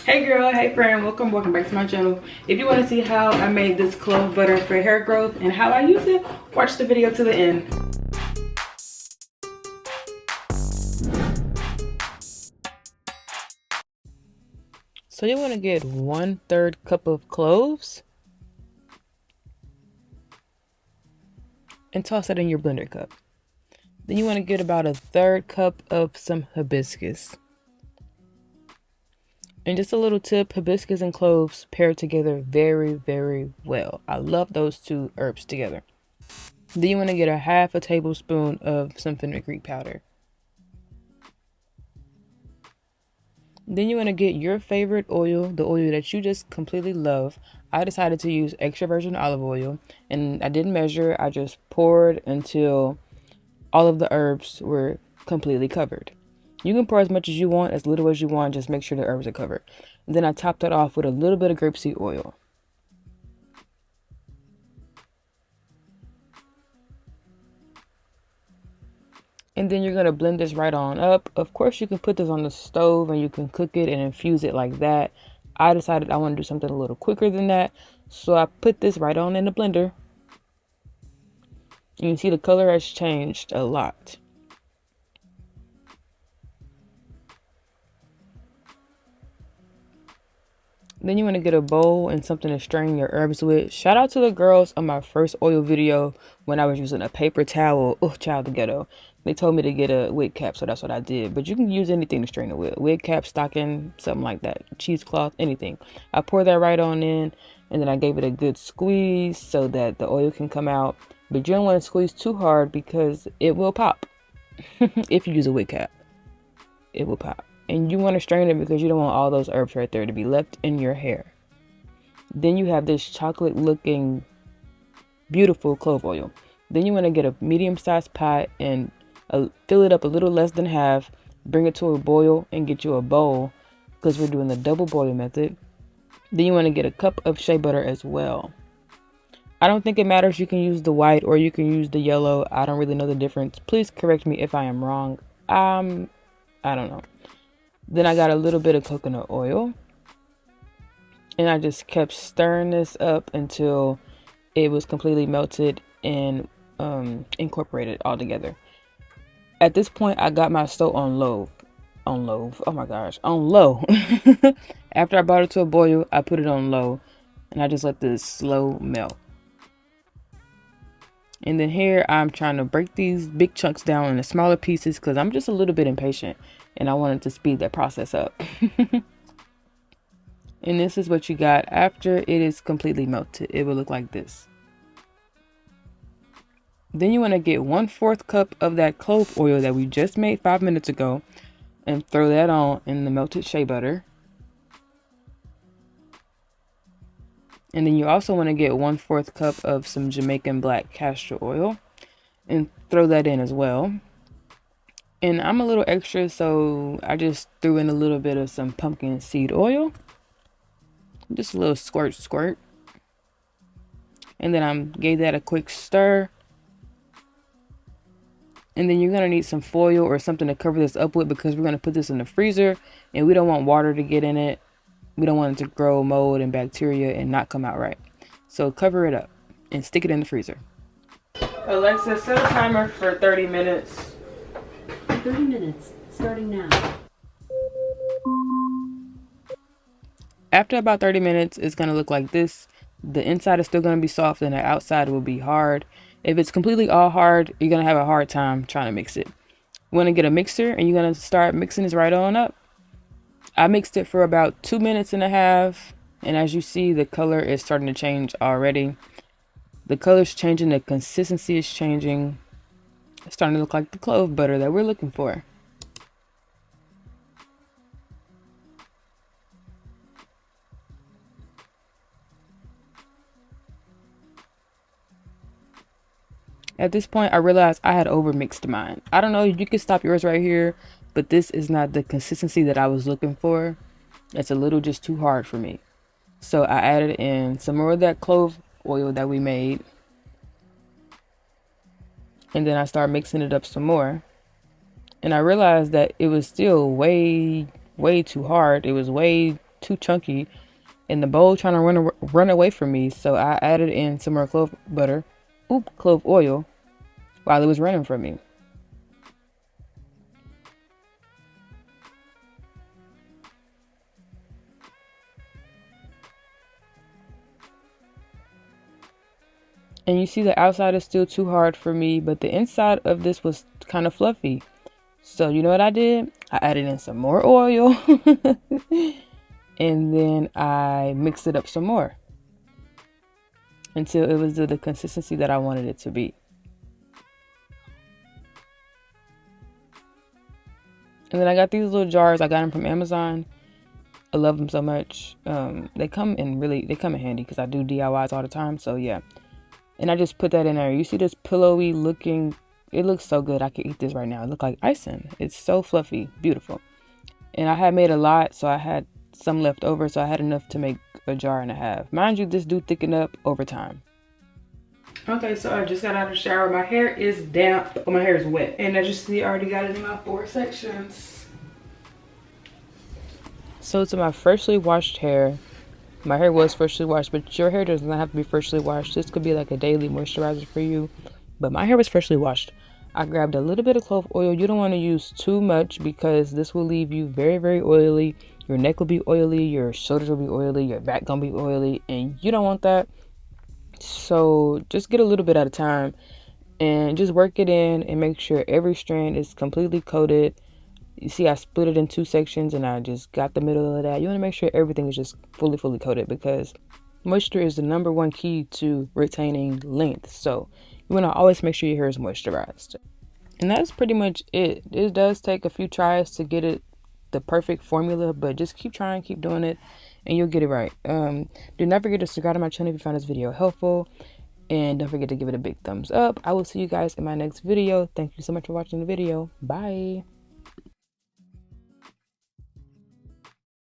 Hey girl, hey friend, welcome back to my channel. If you want to see how I made this clove butter for hair growth and how I use it, watch the video to the end. So you want to get 1/3 cup of cloves and toss it in your blender cup. Then you want to get about 1/3 cup of some hibiscus. And just a little tip, hibiscus and cloves pair together very, very well. I love those two herbs together. Then you want to get 1/2 tablespoon of some fenugreek powder. Then you want to get your favorite oil, the oil that you just completely love. I decided to use extra virgin olive oil, and I didn't measure. I just poured until all of the herbs were completely covered. You can pour as much as you want, as little as you want, just make sure the herbs are covered. And then I topped it off with a little bit of grapeseed oil. And then you're going to blend this right on up. Of course, you can put this on the stove and you can cook it and infuse it like that. I decided I want to do something a little quicker than that. So I put this right on in the blender. You can see the color has changed a lot. Then you want to get a bowl and something to strain your herbs with. Shout out to the girls on my first oil video when I was using a paper towel. Oh, child, the ghetto. They told me to get a wig cap, so that's what I did. But you can use anything to strain it with. Wig cap, stocking, something like that. Cheesecloth, anything. I poured that right on in, and then I gave it a good squeeze so that the oil can come out. But you don't want to squeeze too hard because it will pop. If you use a wig cap, it will pop. And you want to strain it because you don't want all those herbs right there to be left in your hair. Then you have this chocolate looking beautiful clove oil. Then you want to get a medium-sized pot and fill it up a little less than half. Bring it to a boil and get you a bowl because we're doing the double boil method. Then you want to get a cup of shea butter as well. I don't think it matters. You can use the white or you can use the yellow. I don't really know the difference. Please correct me if I am wrong. I don't know. Then I got a little bit of coconut oil. And I just kept stirring this up until it was completely melted and incorporated all together. At this point, I got my stove on low. Oh my gosh, on low. After I brought it to a boil, I put it on low. And I just let this slow melt. And then here, I'm trying to break these big chunks down into smaller pieces because I'm just a little bit impatient. And I wanted to speed that process up. And this is what you got after it is completely melted. It will look like this. Then you want to get 1/4 cup of that clove oil that we just made 5 minutes ago. And throw that on in the melted shea butter. And then you also want to get 1/4 cup of some Jamaican black castor oil. And throw that in as well. And I'm a little extra, so I just threw in a little bit of some pumpkin seed oil. Just a little squirt. And then I gave that a quick stir. And then you're going to need some foil or something to cover this up with because we're going to put this in the freezer. And we don't want water to get in it. We don't want it to grow mold and bacteria and not come out right. So cover it up and stick it in the freezer. Alexa, set a timer for 30 minutes. 30 minutes, starting now. After about 30 minutes, it's going to look like this. The inside is still going to be soft and the outside will be hard. If it's completely all hard, you're going to have a hard time trying to mix it. You want to get a mixer and you're going to start mixing this right on up. I mixed it for about 2.5 minutes. And as you see, the color is starting to change already. The color's changing, the consistency is changing. It's starting to look like the clove butter that we're looking for. At this point, I realized I had overmixed mine. I don't know, you can stop yours right here, but this is not the consistency that I was looking for. It's a little just too hard for me. So I added in some more of that clove oil that we made. And then I started mixing it up some more. And I realized that it was still way too hard. It was way too chunky, and the bowl trying to run away from me. So I added in some more clove oil while it was running from me. And you see the outside is still too hard for me, but the inside of this was kind of fluffy. So you know what I did? I added in some more oil and then I mixed it up some more until it was the consistency that I wanted it to be. And then I got these little jars. I got them from Amazon. I love them so much. They come in handy because I do DIYs all the time. So yeah. And I just put that in there. You see this pillowy looking, it looks so good. I could eat this right now. It looks like icing. It's so fluffy, beautiful. And I had made a lot, so I had some left over. So I had enough to make a jar and a half. Mind you, this do thicken up over time. Okay, so I just got out of the shower. My hair is damp, but my hair is wet. And as you see, I already got it in my 4 sections. So to my freshly washed hair, my hair was freshly washed, but your hair does not have to be freshly washed. This could be like a daily moisturizer for you, but my hair was freshly washed. I grabbed a little bit of clove oil. You don't want to use too much because this will leave you very, very oily. Your neck will be oily, your shoulders will be oily, your back gonna be oily, and you don't want that. So just get a little bit at a time and just work it in and make sure every strand is completely coated. You see, I split it in 2 sections and I just got the middle of that. You want to make sure everything is just fully coated because moisture is the #1 key to retaining length. So you want to always make sure your hair is moisturized. And that's pretty much it. It does take a few tries to get it the perfect formula, but just keep trying, keep doing it, and you'll get it right. Do not forget to subscribe to my channel if you found this video helpful. And don't forget to give it a big thumbs up. I will see you guys in my next video. Thank you so much for watching the video. Bye.